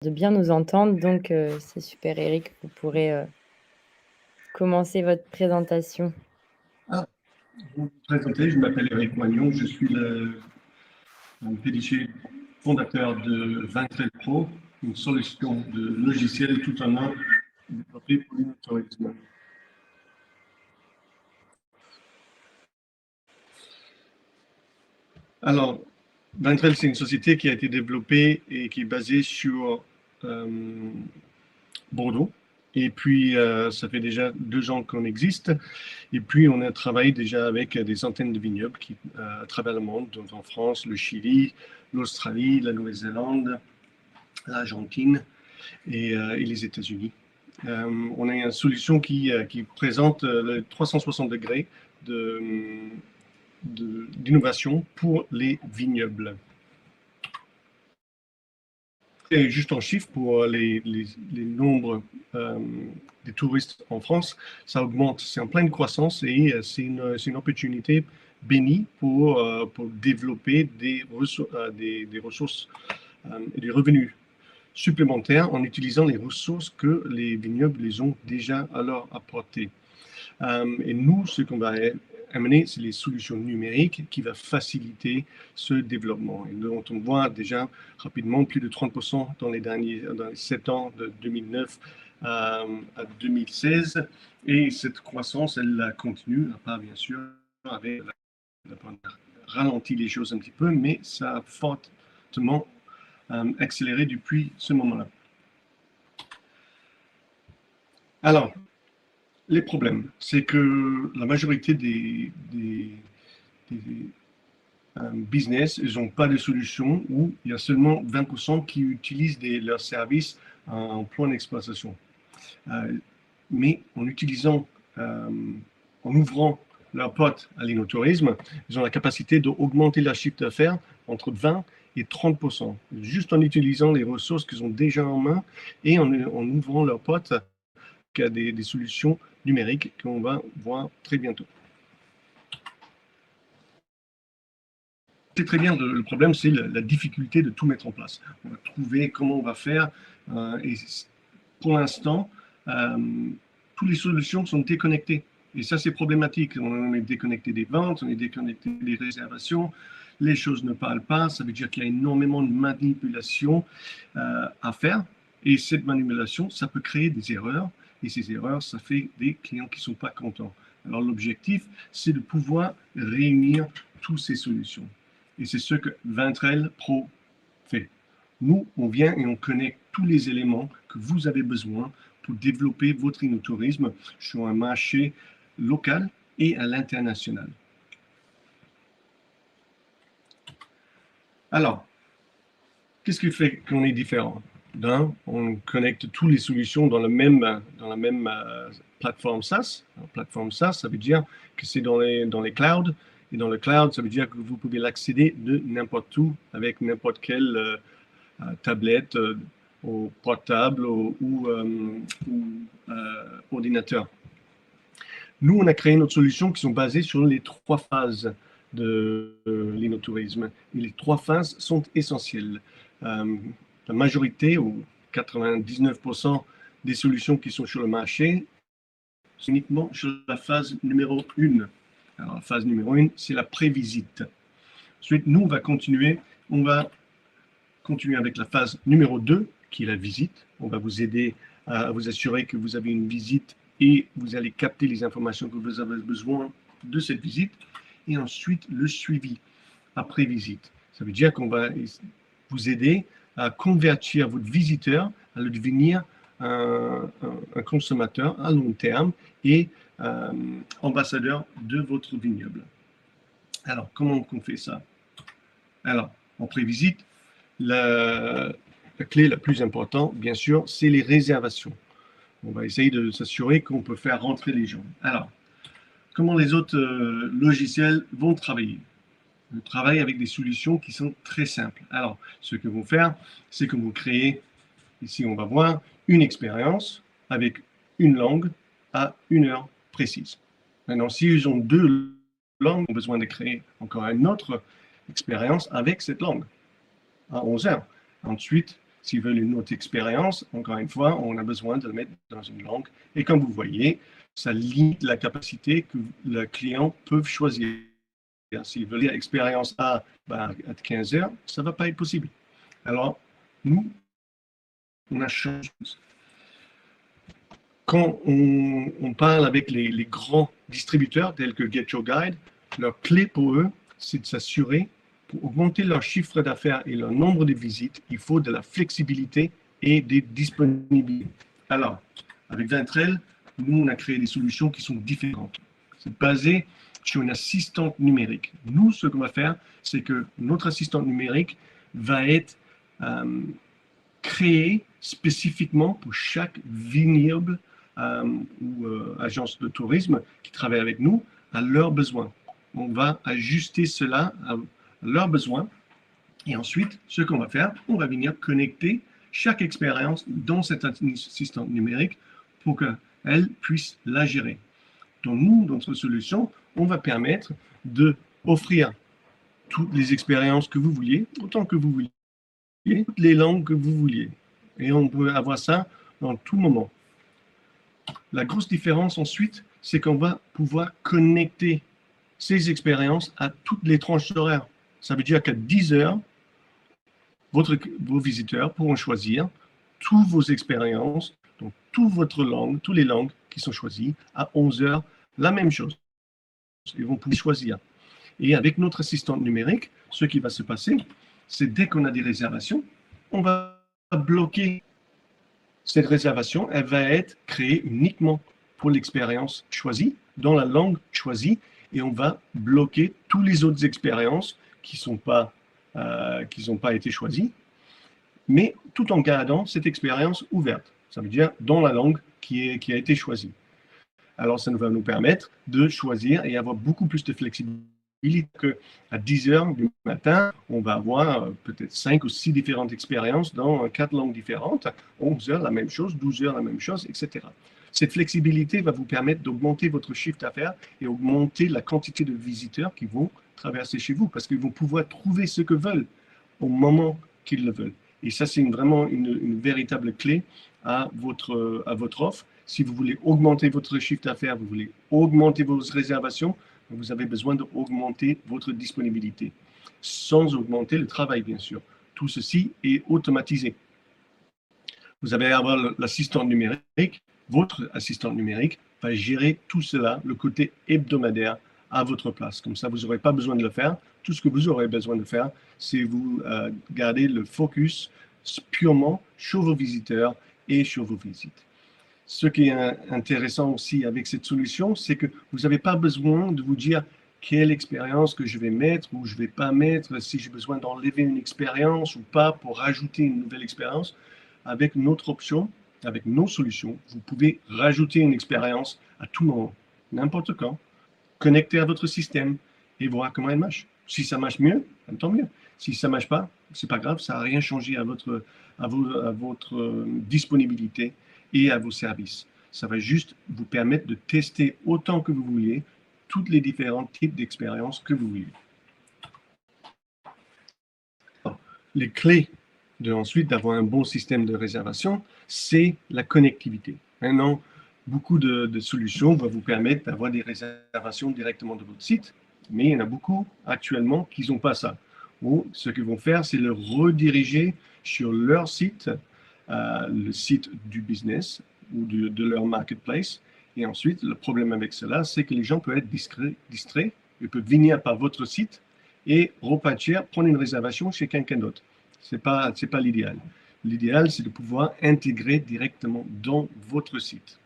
de bien nous entendre. Donc, c'est super, Eric. Vous pourrez commencer votre présentation. Ah, je vais me présenter, je m'appelle Eric Moignon, je suis le PDG fondateur de Vintrel Pro, une solution de logiciel tout en un développée pour l'innotourisme. Alors, Vintrel, c'est une société qui a été développée et qui est basée sur Bordeaux. Et puis, ça fait déjà 2 ans qu'on existe. Et puis, on a travaillé déjà avec des centaines de vignobles à travers le monde, donc en France, le Chili, l'Australie, la Nouvelle-Zélande, l'Argentine et les États-Unis. On a une solution qui présente le 360 degrés d'innovation pour les vignobles. Et juste en chiffre, pour les nombres des touristes en France, ça augmente, c'est en pleine croissance et c'est une opportunité bénie pour développer des ressources et des revenus supplémentaires en utilisant les ressources que les vignobles les ont déjà à leur apporter. Et nous, ce qu'on va amener, c'est les solutions numériques qui vont faciliter ce développement. Et dont on voit déjà rapidement plus de 30% dans les 7 ans de 2009 à 2016. Et cette croissance, elle continue, à part bien sûr avec la ralenti les choses un petit peu, mais ça a fortement accéléré depuis ce moment-là. Alors, les problèmes, c'est que la majorité des business, ils n'ont pas de solution ou il y a seulement 20% qui utilisent leurs services en pleine exploitation. Mais en utilisant, en ouvrant leur porte à l'innotourisme, ils ont la capacité d'augmenter leur chiffre d'affaires entre 20 et 30%, juste en utilisant les ressources qu'ils ont déjà en main et en ouvrant leur porte à des solutions numériques qu'on va voir très bientôt. C'est très bien, le problème c'est la difficulté de tout mettre en place. On va trouver comment on va faire et pour l'instant, toutes les solutions sont déconnectées. Et ça, c'est problématique. On est déconnecté des ventes, on est déconnecté des réservations, les choses ne parlent pas, ça veut dire qu'il y a énormément de manipulation à faire. Et cette manipulation, ça peut créer des erreurs. Et ces erreurs, ça fait des clients qui ne sont pas contents. Alors l'objectif, c'est de pouvoir réunir toutes ces solutions. Et c'est ce que Vintrel Pro fait. Nous, on vient et on connecte tous les éléments que vous avez besoin pour développer votre innotourisme sur un marché local et à l'international. Alors, qu'est-ce qui fait qu'on est différent? On connecte toutes les solutions dans la même plateforme SaaS. Alors, plateforme SaaS, ça veut dire que c'est dans les clouds. Et dans le cloud, ça veut dire que vous pouvez l'accéder de n'importe où avec n'importe quelle tablette, au portable ou ordinateur. Nous, on a créé notre solution qui sont basées sur les 3 phases de l'innotourisme. Et les 3 phases sont essentielles. La majorité, ou 99% des solutions qui sont sur le marché, sont uniquement sur la phase numéro 1. Alors, la phase numéro 1, c'est la prévisite. Ensuite, nous, on va continuer avec la phase numéro 2, qui est la visite. On va vous aider à vous assurer que vous avez une visite et vous allez capter les informations que vous avez besoin de cette visite. Et ensuite, le suivi après visite. Ça veut dire qu'on va vous aider à convertir votre visiteur à le devenir un consommateur à long terme et ambassadeur de votre vignoble. Alors, comment on fait ça? Alors, en pré-visite, la clé la plus importante, bien sûr, c'est les réservations. On va essayer de s'assurer qu'on peut faire rentrer les gens. Alors, comment les autres logiciels vont travailler? Ils travaillent avec des solutions qui sont très simples. Alors, ce que vont faire, c'est que vous créez, ici on va voir, une expérience avec une langue à une heure précise. Maintenant, si ils ont 2 langues, ils ont besoin de créer encore une autre expérience avec cette langue à 11 heures. Ensuite, S'ils veulent une autre expérience, encore une fois, on a besoin de le mettre dans une langue. Et comme vous voyez, ça limite la capacité que le client peut choisir. S'il veut lire expérience A à 15 heures, ça ne va pas être possible. Alors, nous, on a changé. Quand on parle avec les grands distributeurs tels que Get Your Guide, leur clé pour eux, c'est de s'assurer, pour augmenter leur chiffre d'affaires et leur nombre de visites, il faut de la flexibilité et des disponibilités. Alors, avec Vintrel, nous, on a créé des solutions qui sont différentes. C'est basé sur une assistante numérique. Nous, ce qu'on va faire, c'est que notre assistante numérique va être créée spécifiquement pour chaque vignoble ou agence de tourisme qui travaille avec nous à leurs besoins. On va ajuster cela à leurs besoins et ensuite, ce qu'on va faire, on va venir connecter chaque expérience dans cette assistante numérique pour qu'elle puisse la gérer. Donc nous, dans notre solution, on va permettre d'offrir toutes les expériences que vous vouliez, autant que vous vouliez, toutes les langues que vous vouliez. Et on peut avoir ça dans tout moment. La grosse différence ensuite, c'est qu'on va pouvoir connecter ces expériences à toutes les tranches horaires. Ça veut dire qu'à 10 heures, vos visiteurs pourront choisir toutes vos expériences, donc toutes les langues qui sont choisies. À 11 heures, la même chose. Ils vont pouvoir choisir. Et avec notre assistante numérique, ce qui va se passer, c'est dès qu'on a des réservations, on va bloquer cette réservation. Elle va être créée uniquement pour l'expérience choisie, dans la langue choisie, et on va bloquer toutes les autres expériences qui n'ont pas été choisies, mais tout en gardant cette expérience ouverte. Ça veut dire dans la langue qui a été choisie. Alors, ça va nous permettre de choisir et avoir beaucoup plus de flexibilité qu'à 10 heures du matin, on va avoir peut-être 5 ou 6 différentes expériences dans 4 langues différentes. 11 heures, la même chose, 12 heures, la même chose, etc. Cette flexibilité va vous permettre d'augmenter votre chiffre d'affaires et augmenter la quantité de visiteurs qui vont traverser chez vous parce qu'ils vont pouvoir trouver ce que veulent au moment qu'ils le veulent. Et ça, c'est vraiment une véritable clé à votre offre. Si vous voulez augmenter votre chiffre d'affaires, vous voulez augmenter vos réservations, vous avez besoin d'augmenter votre disponibilité, sans augmenter le travail, bien sûr. Tout ceci est automatisé. Vous allez avoir l'assistant numérique. Votre assistant numérique va gérer tout cela, le côté hebdomadaire, à votre place. Comme ça, vous n'aurez pas besoin de le faire. Tout ce que vous aurez besoin de faire, c'est vous garder le focus purement sur vos visiteurs et sur vos visites. Ce qui est intéressant aussi avec cette solution, c'est que vous n'avez pas besoin de vous dire quelle expérience que je vais mettre ou je ne vais pas mettre, si j'ai besoin d'enlever une expérience ou pas pour rajouter une nouvelle expérience. Avec notre option, avec nos solutions, vous pouvez rajouter une expérience à tout moment, n'importe quand, connecter à votre système et voir comment elle marche. Si ça marche mieux, tant mieux. Si ça ne marche pas, ce n'est pas grave, ça n'a rien changé à votre disponibilité et à vos services. Ça va juste vous permettre de tester autant que vous voulez tous les différents types d'expériences que vous voulez. Les clés ensuite d'avoir un bon système de réservation, c'est la connectivité. Maintenant, beaucoup de solutions vont vous permettre d'avoir des réservations directement de votre site, mais il y en a beaucoup actuellement qui n'ont pas ça. Ou ce qu'ils vont faire, c'est le rediriger sur leur site, le site du business ou de leur marketplace. Et ensuite, le problème avec cela, c'est que les gens peuvent être distraits, ils peuvent venir par votre site et repartir, prendre une réservation chez quelqu'un d'autre. Ce n'est pas l'idéal. L'idéal, c'est de pouvoir intégrer directement dans votre site.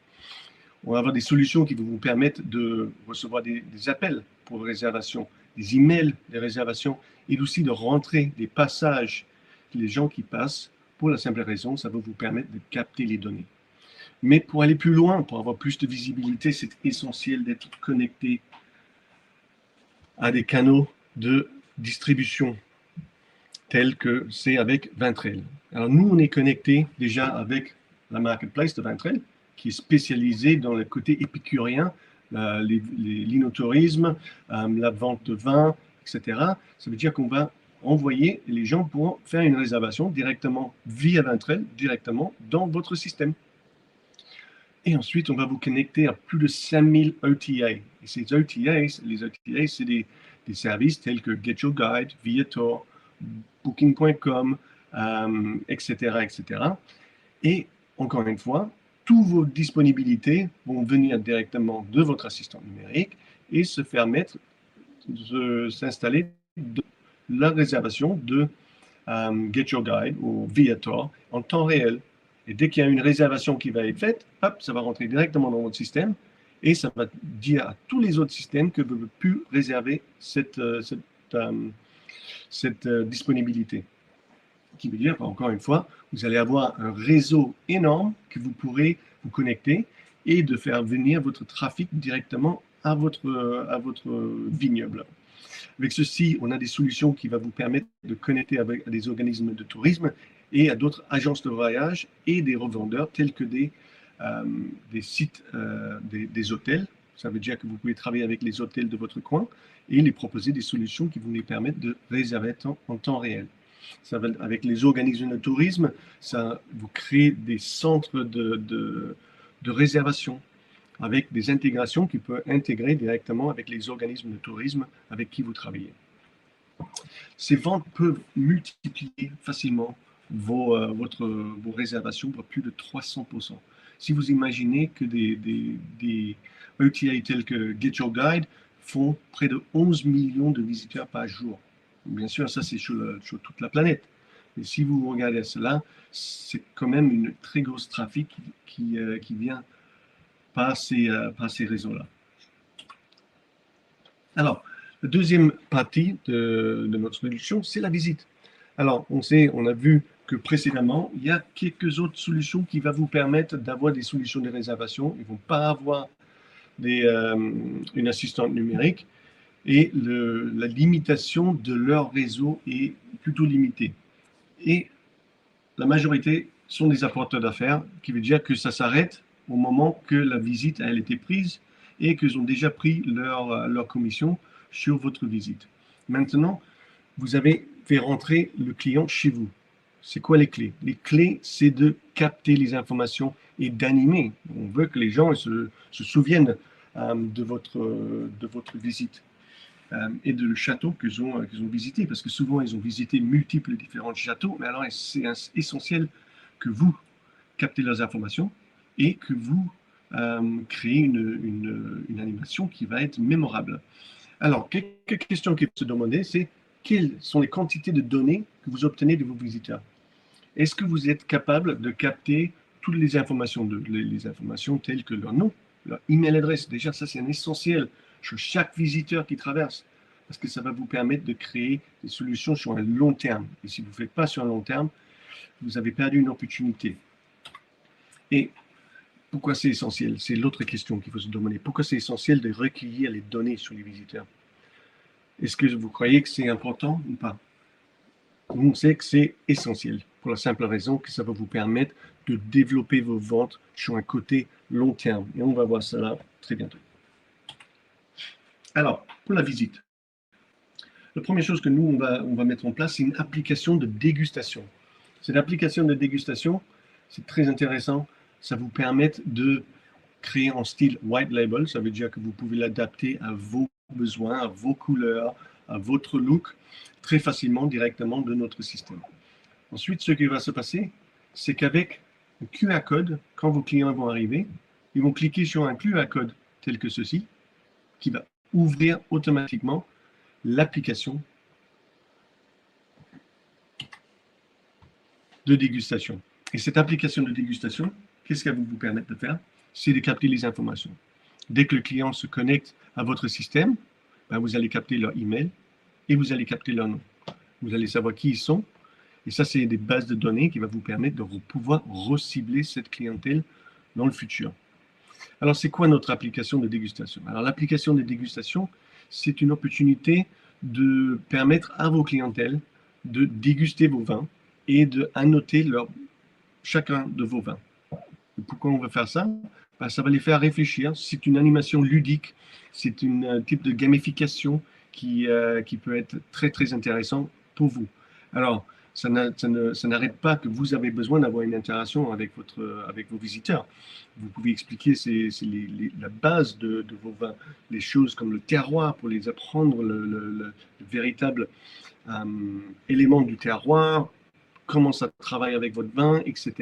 On va avoir des solutions qui vont vous permettre de recevoir des appels pour réservation, des emails de réservation et aussi de rentrer des passages, les gens qui passent, pour la simple raison, ça va vous permettre de capter les données. Mais pour aller plus loin, pour avoir plus de visibilité, c'est essentiel d'être connecté à des canaux de distribution tels que c'est avec Vintrel. Alors nous, on est connecté déjà avec la marketplace de Vintrel, qui est spécialisée dans le côté épicurien, l'inotourisme, la vente de vin, etc. Ça veut dire qu'on va envoyer, les gens pourront faire une réservation directement via Vintrail, directement dans votre système. Et ensuite, on va vous connecter à plus de 5000 OTA. Et ces OTA, les OTA, c'est des services tels que Get Your Guide, Viator, Booking.com, etc., etc. Et encore une fois, toutes vos disponibilités vont venir directement de votre assistant numérique et se faire mettre, s'installer la réservation de Get Your Guide ou Viator en temps réel. Et dès qu'il y a une réservation qui va être faite, hop, ça va rentrer directement dans votre système et ça va dire à tous les autres systèmes que vous ne pouvez plus réserver cette disponibilité. Qui veut dire, encore une fois, vous allez avoir un réseau énorme que vous pourrez vous connecter et de faire venir votre trafic directement à votre vignoble. Avec ceci, on a des solutions qui vont vous permettre de connecter avec des organismes de tourisme et à d'autres agences de voyage et des revendeurs tels que des sites, des hôtels. Ça veut dire que vous pouvez travailler avec les hôtels de votre coin et les proposer des solutions qui vous les permettent de réserver en temps réel. Ça va, avec les organismes de tourisme, ça vous crée des centres de réservation avec des intégrations qui peuvent intégrer directement avec les organismes de tourisme avec qui vous travaillez. Ces ventes peuvent multiplier facilement vos réservations pour plus de 300%. Si vous imaginez que des OTA tels que Get Your Guide font près de 11 millions de visiteurs par jour. Bien sûr, ça c'est sur toute la planète. Mais si vous regardez cela, c'est quand même une très grosse trafic qui vient par ces réseaux-là. Alors, la deuxième partie de notre solution, c'est la visite. Alors, on a vu que précédemment, il y a quelques autres solutions qui vont vous permettre d'avoir des solutions de réservation. Ils ne vont pas avoir une assistante numérique et la limitation de leur réseau est plutôt limitée. Et la majorité sont des apporteurs d'affaires, qui veut dire que ça s'arrête au moment que la visite a été prise et qu'ils ont déjà pris leur commission sur votre visite. Maintenant, vous avez fait rentrer le client chez vous. C'est quoi les clés? Les clés, c'est de capter les informations et d'animer. On veut que les gens se souviennent de votre visite et de le château qu'ils ont visité, parce que souvent, ils ont visité multiples différents châteaux, mais alors c'est essentiel que vous captez leurs informations et que vous créez une animation qui va être mémorable. Alors, quelques questions qui peuvent se demander, c'est quelles sont les quantités de données que vous obtenez de vos visiteurs? Est-ce que vous êtes capable de capter toutes les informations, les informations telles que leur nom, leur email adresse? Déjà, ça, c'est un essentiel sur chaque visiteur qui traverse, parce que ça va vous permettre de créer des solutions sur un long terme. Et si vous ne faites pas sur un long terme, vous avez perdu une opportunité. Et pourquoi c'est essentiel? C'est l'autre question qu'il faut se demander. Pourquoi c'est essentiel de recueillir les données sur les visiteurs? Est-ce que vous croyez que c'est important ou pas? Nous, on sait que c'est essentiel, pour la simple raison que ça va vous permettre de développer vos ventes sur un côté long terme. Et on va voir cela très bientôt. Alors, pour la visite, la première chose que nous, on va mettre en place, c'est une application de dégustation. Cette application de dégustation, c'est très intéressant. Ça vous permet de créer en style white label. Ça veut dire que vous pouvez l'adapter à vos besoins, à vos couleurs, à votre look, très facilement, directement de notre système. Ensuite, ce qui va se passer, c'est qu'avec un QR code, quand vos clients vont arriver, ils vont cliquer sur un QR code tel que ceci, qui va ouvrir automatiquement l'application de dégustation. Et cette application de dégustation, qu'est-ce qu'elle va vous permettre de faire? C'est de capter les informations. Dès que le client se connecte à votre système, ben vous allez capter leur email et vous allez capter leur nom. Vous allez savoir qui ils sont. Et ça, c'est des bases de données qui vont vous permettre de pouvoir recibler cette clientèle dans le futur. Alors, c'est quoi notre application de dégustation? Alors, l'application de dégustation, c'est une opportunité de permettre à vos clientèles de déguster vos vins et d'annoter chacun de vos vins. Et pourquoi on veut faire ça? Ben, ça va les faire réfléchir. C'est une animation ludique, c'est un type de gamification qui peut être très, très intéressant pour vous. Alors, ça n'arrête pas que vous avez besoin d'avoir une interaction avec vos visiteurs. Vous pouvez expliquer la base de vos vins, les choses comme le terroir pour les apprendre, le véritable euh, élément du terroir, comment ça travaille avec votre vin, etc.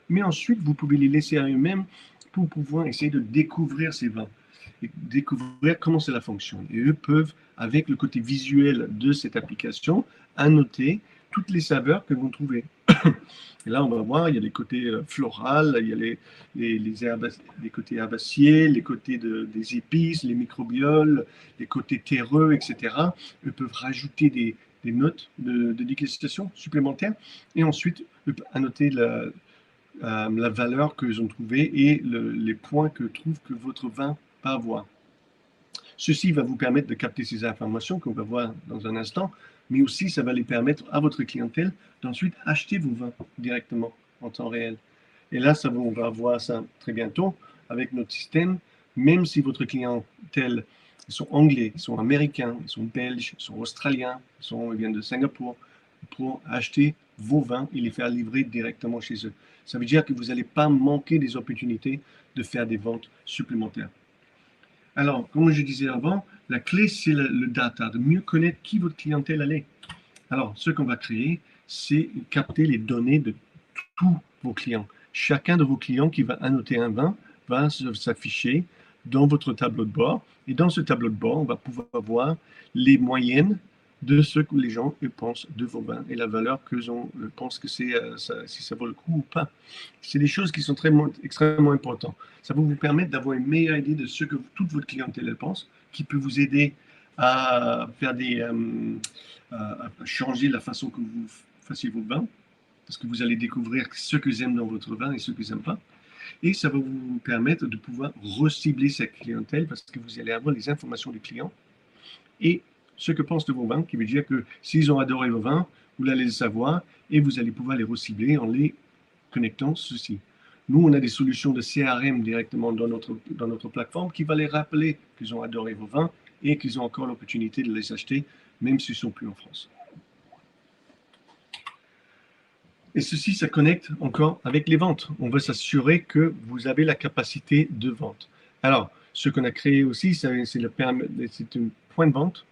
Mais ensuite, vous pouvez les laisser à eux-mêmes pour pouvoir essayer de découvrir ces vins et découvrir comment cela fonctionne. Et eux peuvent, avec le côté visuel de cette application, annoter toutes les saveurs que vous trouvez. Et là, on va voir, il y a les côtés floraux, il y a les côtés herbacés, les côtés des épices, les microbioles, les côtés terreux, etc. Eux peuvent rajouter des notes de dégustation supplémentaires et ensuite annoter la valeur qu'ils ont trouvée et les points que trouve que votre vin va avoir. Ceci va vous permettre de capter ces informations qu'on va voir dans un instant, mais aussi ça va les permettre à votre clientèle d'ensuite acheter vos vins directement en temps réel. Et là, on va voir ça très bientôt avec notre système. Même si votre clientèle, ils sont anglais, ils sont américains, ils sont belges, ils sont australiens, ils viennent de Singapour, pour acheter vos vins et les faire livrer directement chez eux. Ça veut dire que vous n'allez pas manquer des opportunités de faire des ventes supplémentaires. Alors, comme je disais avant, la clé, c'est le data, de mieux connaître qui votre clientèle est. Alors, ce qu'on va créer, c'est capter les données de tous vos clients. Chacun de vos clients qui va annoter un vin va s'afficher dans votre tableau de bord. Et dans ce tableau de bord, on va pouvoir voir les moyennes de ce que les gens pensent de vos vins et la valeur que pensent que si ça vaut le coup ou pas. C'est des choses qui sont extrêmement importantes. Ça va vous permettre d'avoir une meilleure idée de ce que toute votre clientèle pense, qui peut vous aider à faire à changer la façon que vous fassiez vos vins, parce que vous allez découvrir ce que vous aimez dans votre vin et ce que vous n'aimez pas. Et ça va vous permettre de pouvoir recibler cette clientèle parce que vous allez avoir les informations du client et ce que pensent de vos vins, qui veut dire que s'ils ont adoré vos vins, vous allez le savoir et vous allez pouvoir les recibler en les connectant ceci. Nous, on a des solutions de CRM directement dans notre plateforme qui va les rappeler qu'ils ont adoré vos vins et qu'ils ont encore l'opportunité de les acheter, même s'ils ne sont plus en France. Et ceci, ça connecte encore avec les ventes. On veut s'assurer que vous avez la capacité de vente. Alors, ce qu'on a créé aussi, c'est un point de vente.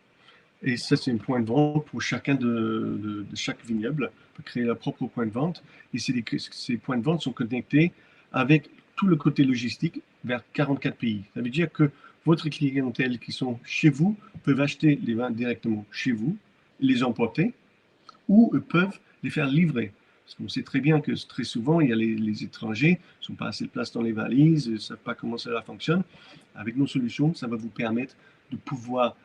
Et ça, c'est un point de vente pour chacun de chaque vignoble. On peut créer leur propre point de vente. Et ces points de vente sont connectés avec tout le côté logistique vers 44 pays. Ça veut dire que votre clientèle qui sont chez vous peuvent acheter les vins directement chez vous, les emporter, ou peuvent les faire livrer. Parce qu'on sait très bien que très souvent, il y a les étrangers qui ne sont pas assez de place dans les valises, ne savent pas comment cela fonctionne. Avec nos solutions, ça va vous permettre de pouvoir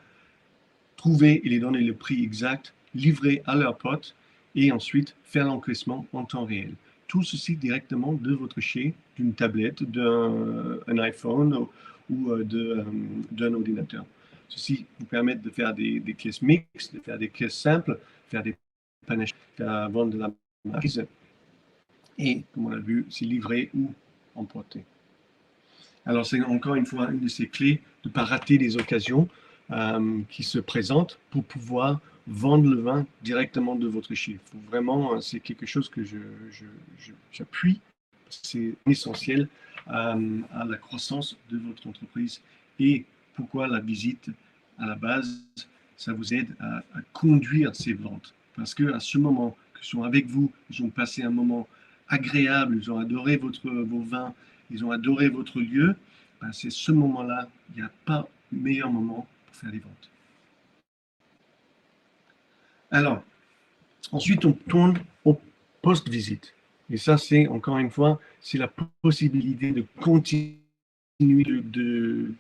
trouver et les donner le prix exact, livrer à leurs potes et ensuite faire l'encaissement en temps réel. Tout ceci directement de votre chez, d'une tablette, d'un iPhone ou d'un ordinateur. Ceci vous permet de faire des caisses mixtes, de faire des caisses simples, faire des panaches, faire vendre de la marchandise et, comme on l'a vu, c'est livré ou emporté. Alors, c'est encore une fois une de ces clés de ne pas rater les occasions qui se présentent pour pouvoir vendre le vin directement de votre chiffre. Vraiment, c'est quelque chose que j'appuie. C'est essentiel à la croissance de votre entreprise et pourquoi la visite à la base, ça vous aide à conduire ces ventes. Parce que à ce moment, qu'ils sont avec vous, ils ont passé un moment agréable, ils ont adoré vos vins, ils ont adoré votre lieu, ben c'est ce moment-là, il n'y a pas meilleur moment pour faire les ventes. Alors, ensuite, on tourne au post-visite. Et ça, c'est, encore une fois, c'est la possibilité de continuer de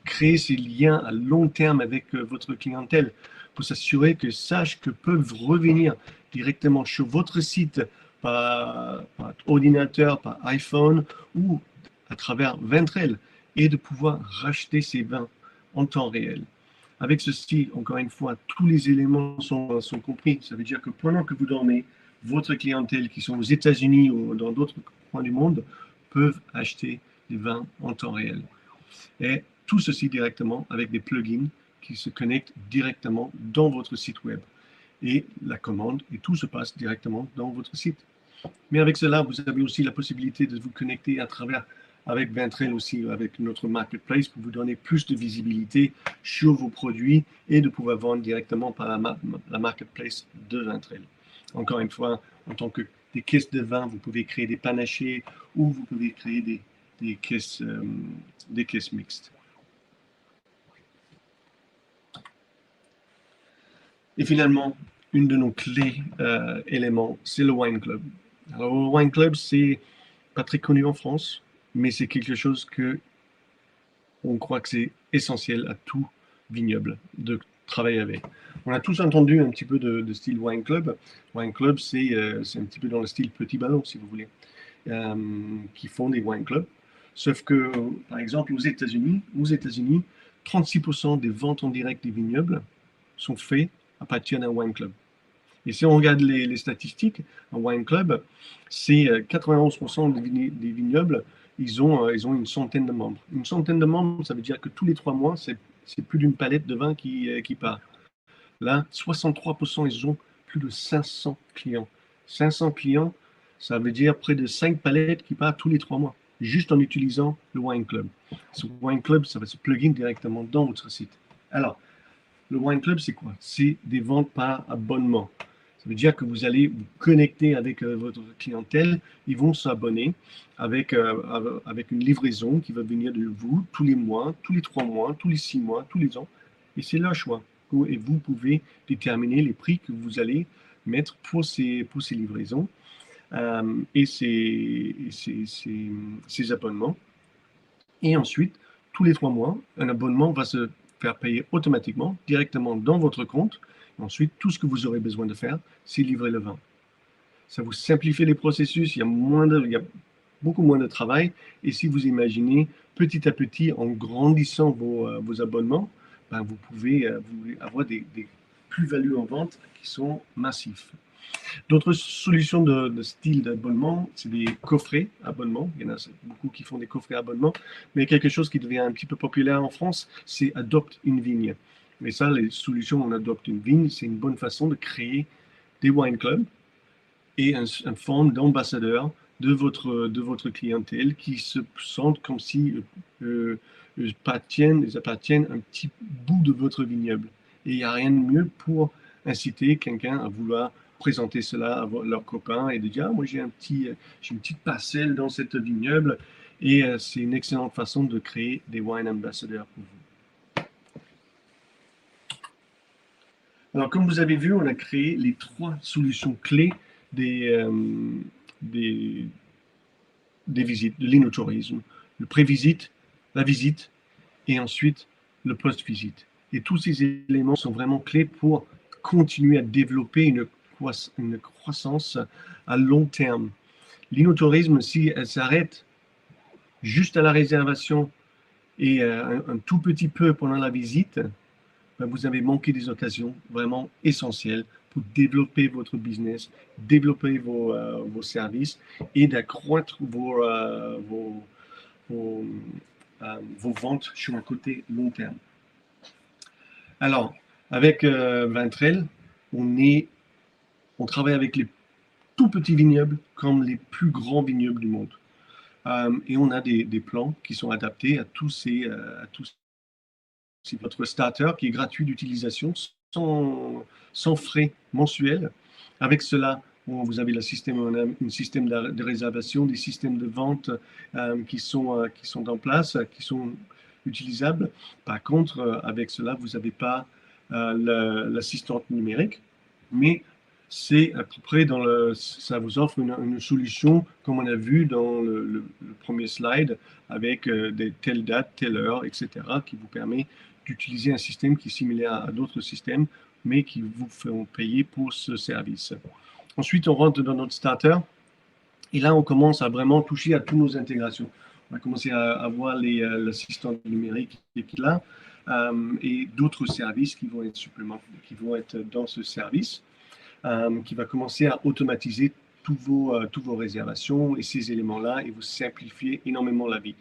créer ces liens à long terme avec votre clientèle pour s'assurer que sache que peuvent revenir directement sur votre site par ordinateur, par iPhone ou à travers Ventrel et de pouvoir racheter ces vins en temps réel. Avec ceci, encore une fois, tous les éléments sont compris. Ça veut dire que pendant que vous dormez, votre clientèle qui sont aux États-Unis ou dans d'autres coins du monde peuvent acheter des vins en temps réel. Et tout ceci directement avec des plugins qui se connectent directement dans votre site web. et la commande, et tout se passe directement dans votre site. Mais avec cela, vous avez aussi la possibilité de vous connecter à travers, avec Vintrail aussi, avec notre marketplace, pour vous donner plus de visibilité sur vos produits et de pouvoir vendre directement par la marketplace de Vintrail. Encore une fois, en tant que des caisses de vin, vous pouvez créer des panachés ou vous pouvez créer des caisses mixtes. Et finalement, une de nos clés éléments, c'est le Wine Club. Alors, le Wine Club, c'est pas très connu en France, mais c'est quelque chose que on croit que c'est essentiel à tout vignoble de travailler avec. On a tous entendu un petit peu de style Wine Club. Wine Club, c'est un petit peu dans le style Petit Ballon, si vous voulez, qui font des Wine Clubs. Sauf que, par exemple, aux États-Unis, 36% des ventes en direct des vignobles sont faites à partir d'un Wine Club. Et si on regarde les statistiques, un Wine Club, c'est 91% des vignobles, ils ont une centaine de membres. Une centaine de membres, ça veut dire que tous les 3 mois, c'est plus d'une palette de vin qui part. Là, 63%, ils ont plus de 500 clients. 500 clients, ça veut dire près de 5 palettes qui partent tous les 3 mois, juste en utilisant le Wine Club. Ce Wine Club, ça va se plugin directement dans votre site. Alors, le Wine Club, c'est quoi? C'est des ventes par abonnement. Ça veut dire que vous allez vous connecter avec votre clientèle, ils vont s'abonner avec une livraison qui va venir de vous tous les mois, tous les 3 mois, tous les 6 mois, tous les ans. Et c'est leur choix. Et vous pouvez déterminer les prix que vous allez mettre pour ces livraisons et ces abonnements. Et ensuite, tous les 3 mois, un abonnement va se faire payer automatiquement, directement dans votre compte. Ensuite, tout ce que vous aurez besoin de faire, c'est livrer le vin. Ça vous simplifie les processus, il y a beaucoup moins de travail. Et si vous imaginez, petit à petit, en grandissant vos abonnements, ben vous pouvez avoir des plus-values en vente qui sont massifs. D'autres solutions de style d'abonnement, c'est des coffrets abonnements. Il y en a beaucoup qui font des coffrets abonnements, mais quelque chose qui devient un petit peu populaire en France, c'est Adopte une vigne. Mais ça, les solutions en Adopte une vigne, c'est une bonne façon de créer des wine clubs et un forme d'ambassadeur de votre clientèle qui se sentent comme si ils appartiennent un petit bout de votre vignoble. Et il n'y a rien de mieux pour inciter quelqu'un à vouloir présenter cela à leurs copains et de dire moi j'ai une petite parcelle dans cette vignoble et c'est une excellente façon de créer des wine ambassadors pour vous. Alors comme vous avez vu, on a créé les 3 solutions clés des visites, de l'inotourisme. Le pré-visite, la visite et ensuite le post-visite. Et tous ces éléments sont vraiment clés pour continuer à développer une croissance à long terme. L'inotourisme, si elle s'arrête juste à la réservation et un tout petit peu pendant la visite, ben vous avez manqué des occasions vraiment essentielles pour développer votre business, développer vos services et d'accroître vos ventes sur un côté long terme. Alors, avec Vintrail, on travaille avec les tout petits vignobles comme les plus grands vignobles du monde. Et on a des plans qui sont adaptés à tous ces c'est votre starter qui est gratuit d'utilisation sans frais mensuels. Avec cela, vous avez un système de réservation, des systèmes de vente qui sont en place, qui sont utilisables. Par contre, avec cela, vous n'avez pas l'assistante numérique, mais c'est à peu près ça vous offre une solution, comme on a vu dans le premier slide, avec telle date, telle heure, etc., qui vous permet d'utiliser un système qui est similaire à d'autres systèmes, mais qui vous font payer pour ce service. Ensuite, on rentre dans notre starter, et là, on commence à vraiment toucher à toutes nos intégrations. On va commencer à avoir l'assistant numérique qui est là, et d'autres services qui vont être dans ce service, qui va commencer à automatiser toutes vos réservations et ces éléments-là, et vous simplifier énormément la vie.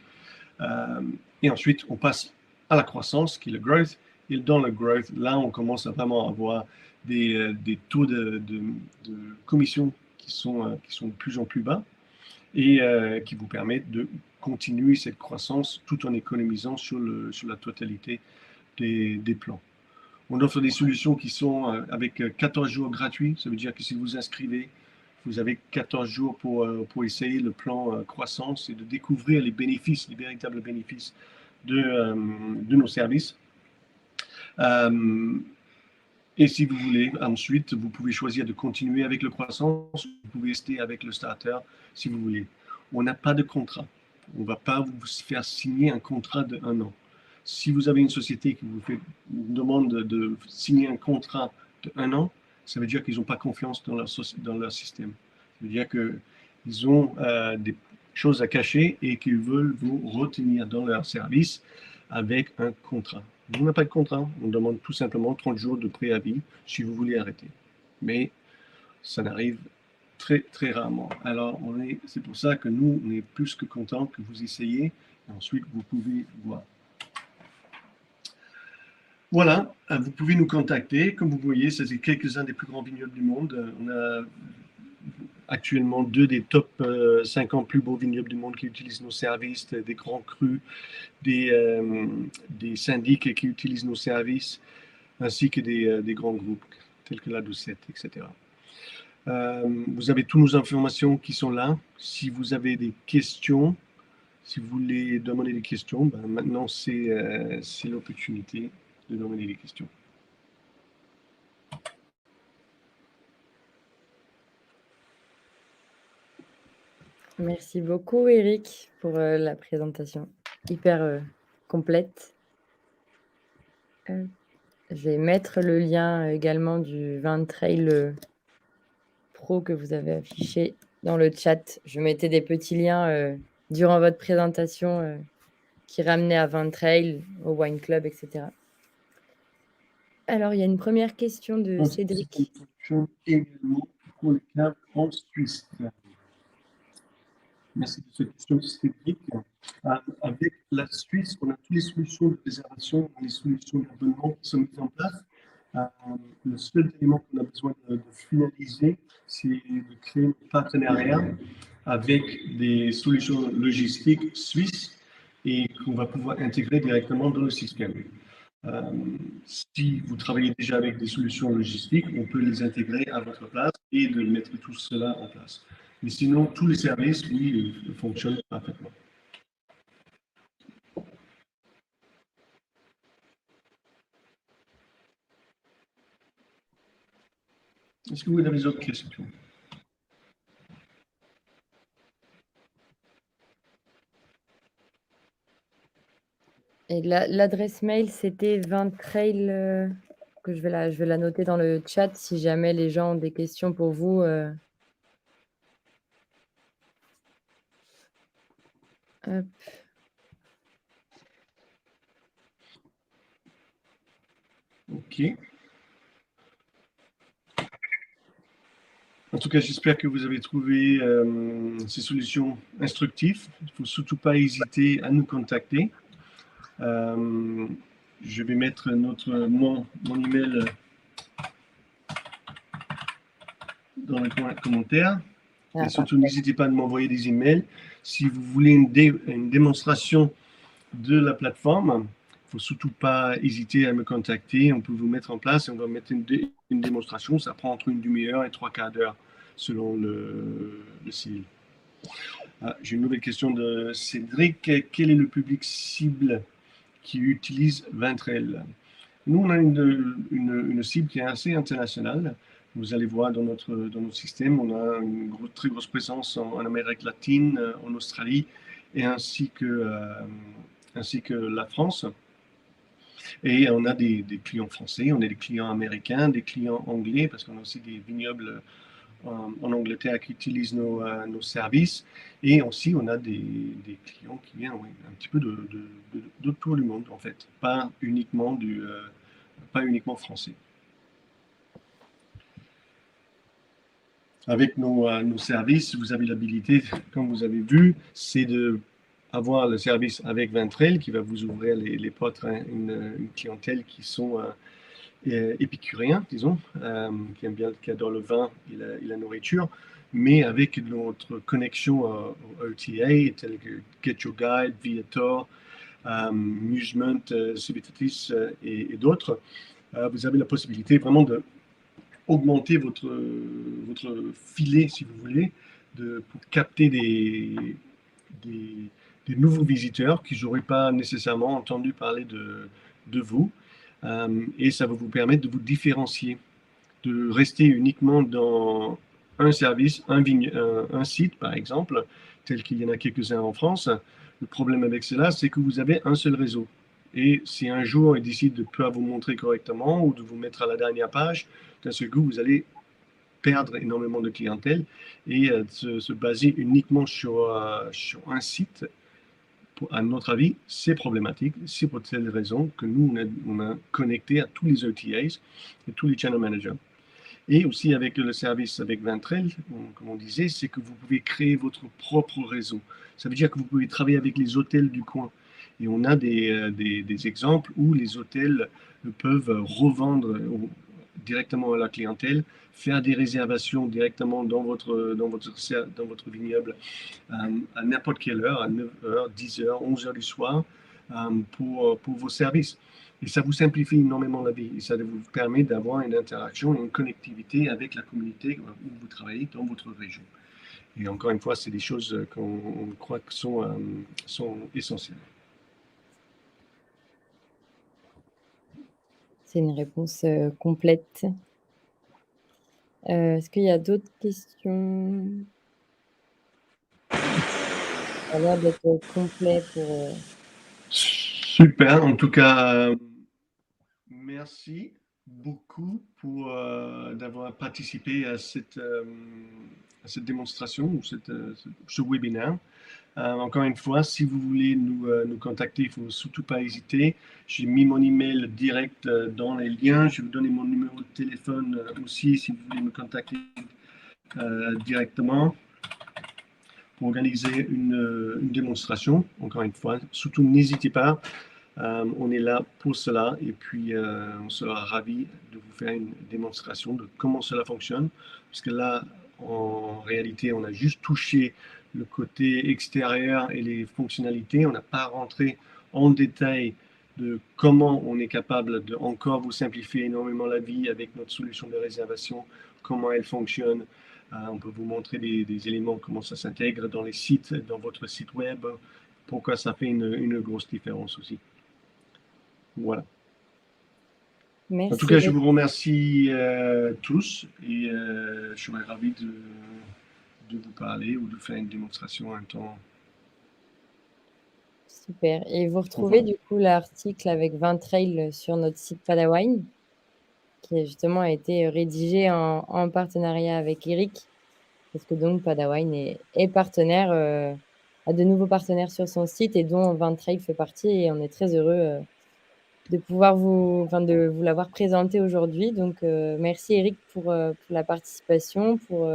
Et ensuite, on passe à la croissance, qui est le growth, Et dans le growth, là, on commence à vraiment avoir des taux de commission qui sont de plus en plus bas et qui vous permettent de continuer cette croissance tout en économisant sur la totalité des plans. On offre des solutions qui sont avec 14 jours gratuits. Ça veut dire que si vous inscrivez, vous avez 14 jours pour essayer le plan croissance et de découvrir les bénéfices, les véritables bénéfices de nos services. Et si vous voulez, ensuite, vous pouvez choisir de continuer avec le croissance, vous pouvez rester avec le starter si vous voulez. On n'a pas de contrat. On ne va pas vous faire signer un contrat de 1 an. Si vous avez une société qui vous demande de signer un contrat de 1 an, ça veut dire qu'ils n'ont pas confiance dans leur système. Ça veut dire qu'ils ont des choses à cacher et qu'ils veulent vous retenir dans leur service avec un contrat. On n'a pas de contrat, on demande tout simplement 30 jours de préavis si vous voulez arrêter. Mais ça n'arrive très, très rarement. Alors, c'est pour ça que nous, on est plus que contents que vous essayiez. Et ensuite, vous pouvez voir. Voilà, vous pouvez nous contacter. Comme vous voyez, c'est quelques-uns des plus grands vignobles du monde. On a actuellement 2 des top 50 plus beaux vignobles du monde qui utilisent nos services, des grands crus, des syndics qui utilisent nos services, ainsi que des grands groupes tels que la Doucette, etc. Vous avez toutes nos informations qui sont là. Si vous avez des questions, si vous voulez demander des questions, ben maintenant c'est l'opportunité de demander des questions. Merci beaucoup, Eric, pour la présentation hyper complète. Je vais mettre le lien également du Ventrail Pro que vous avez affiché dans le chat. Je mettais des petits liens durant votre présentation qui ramenaient à Ventrail, au Wine Club, etc. Alors, il y a une première question de Cédric. Également pour les caves en Suisse. Merci de cette question, Cédric. Avec la Suisse, on a toutes les solutions de préservation, les solutions d'abonnement qui sont mises en place. Le seul élément qu'on a besoin de finaliser, c'est de créer un partenariat avec des solutions logistiques suisses et qu'on va pouvoir intégrer directement dans le système. Si vous travaillez déjà avec des solutions logistiques, on peut les intégrer à votre place et de mettre tout cela en place. Mais sinon, tous les services, oui, fonctionnent parfaitement. Est-ce que vous avez d'autres questions? Et l'adresse mail, c'était Ventrail, que je vais la noter dans le chat si jamais les gens ont des questions pour vous. Hop. Ok. En tout cas, j'espère que vous avez trouvé ces solutions instructives. Il ne faut surtout pas hésiter à nous contacter. Je vais mettre mon email dans les commentaires. Et surtout, n'hésitez pas à m'envoyer des emails. Si vous voulez une démonstration de la plateforme, il ne faut surtout pas hésiter à me contacter. On peut vous mettre en place et on va mettre une démonstration. Ça prend entre une demi-heure et 3/4 d'heure selon le style. J'ai une nouvelle question de Cédric. Quel est le public cible qui utilise Ventrail? Nous, on a une cible qui est assez internationale. Vous allez voir dans notre système, on a une très grosse présence en Amérique latine, en Australie, et ainsi que la France. Et on a des clients français, on a des clients américains, des clients anglais, parce qu'on a aussi des vignobles en Angleterre qui utilisent nos services. Et aussi, on a des clients qui viennent un petit peu de tout le monde, en fait, pas uniquement français. Avec nos services, vous avez l'habilité, comme vous avez vu, c'est de avoir le service avec Ventrel qui va vous ouvrir les portes à une clientèle qui sont épicuriens, disons, qui aiment bien, qui adore le vin et la nourriture, mais avec notre connexion au OTA, tels que Get Your Guide, Viator, Musement, Civitatis et d'autres, vous avez la possibilité vraiment de augmenter votre filet, si vous voulez, pour capter des, des nouveaux visiteurs qui n'auraient pas nécessairement entendu parler de vous. Et ça va vous permettre de vous différencier, de rester uniquement dans un service, un site par exemple, tel qu'il y en a quelques-uns en France. Le problème avec cela, c'est que vous avez un seul réseau. Et si un jour ils décident de ne pas vous montrer correctement ou de vous mettre à la dernière page, d'un seul coup, vous allez perdre énormément de clientèle et se baser uniquement sur un site, à notre avis, c'est problématique. C'est pour telle raison que nous, on a connecté à tous les OTAs et tous les channel managers. Et aussi avec le service avec Ventrel, comme on disait, c'est que vous pouvez créer votre propre réseau. Ça veut dire que vous pouvez travailler avec les hôtels du coin. Et on a des exemples où les hôtels peuvent revendre directement à la clientèle, faire des réservations directement dans votre vignoble à n'importe quelle heure, à 9h, 10h, 11h du soir, pour vos services. Et ça vous simplifie énormément la vie et ça vous permet d'avoir une interaction et une connectivité avec la communauté où vous travaillez dans votre région. Et encore une fois, c'est des choses qu'on croit que sont essentielles. C'est une réponse complète. Est-ce qu'il y a d'autres questions? Ça a l'air d'être complet pour. Super, en tout cas, merci beaucoup pour d'avoir participé à cette démonstration ou ce webinaire. Encore une fois, si vous voulez nous contacter, il ne faut surtout pas hésiter. J'ai mis mon email direct dans les liens. Je vais vous donner mon numéro de téléphone aussi si vous voulez me contacter directement pour organiser une démonstration. Encore une fois, surtout n'hésitez pas. On est là pour cela et puis on sera ravis de vous faire une démonstration de comment cela fonctionne. Parce que là, en réalité, on a juste touché le côté extérieur et les fonctionnalités. On n'a pas rentré en détail de comment on est capable de encore vous simplifier énormément la vie avec notre solution de réservation, comment elle fonctionne. On peut vous montrer des éléments, comment ça s'intègre dans les sites, dans votre site web, pourquoi ça fait une grosse différence aussi. Voilà. En tout Merci. cas, je vous remercie tous et je serais ravi de vous parler ou de faire une démonstration un temps. Super. Et vous retrouvez du coup l'article avec Ventrel sur notre site Padawine, qui justement a été rédigé en partenariat avec Eric, parce que donc Padawine est partenaire, a de nouveaux partenaires sur son site et dont Ventrel fait partie et on est très heureux de pouvoir de vous l'avoir présenté aujourd'hui. Donc merci Eric pour la participation, pour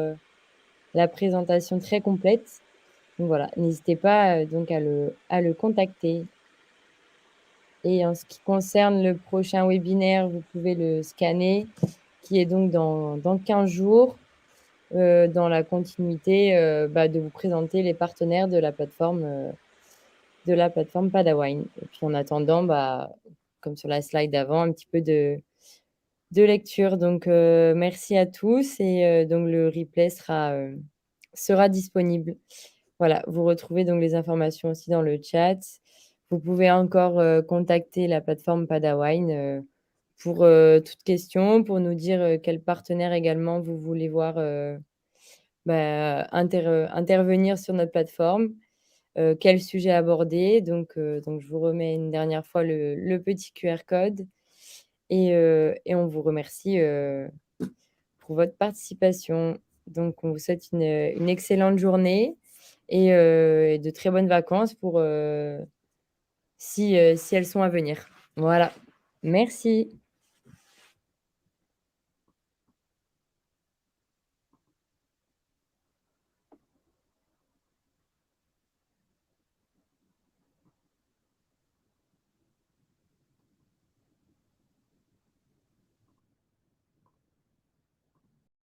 la présentation très complète. Donc voilà, n'hésitez pas donc à le contacter. Et en ce qui concerne le prochain webinaire, vous pouvez le scanner, qui est donc dans 15 jours, dans la continuité de vous présenter les partenaires de la plateforme Padawine. Et puis en attendant, comme sur la slide d'avant, un petit peu de lecture. Donc merci à tous et donc le replay sera disponible. Voilà, vous retrouvez donc les informations aussi dans le chat. Vous pouvez encore contacter la plateforme Padawine pour toute question, pour nous dire quel partenaire également vous voulez voir intervenir sur notre plateforme, quel sujet aborder. Donc je vous remets une dernière fois le petit QR code et on vous remercie pour votre participation. Donc on vous souhaite une excellente journée et de très bonnes vacances si elles sont à venir. Voilà. Merci.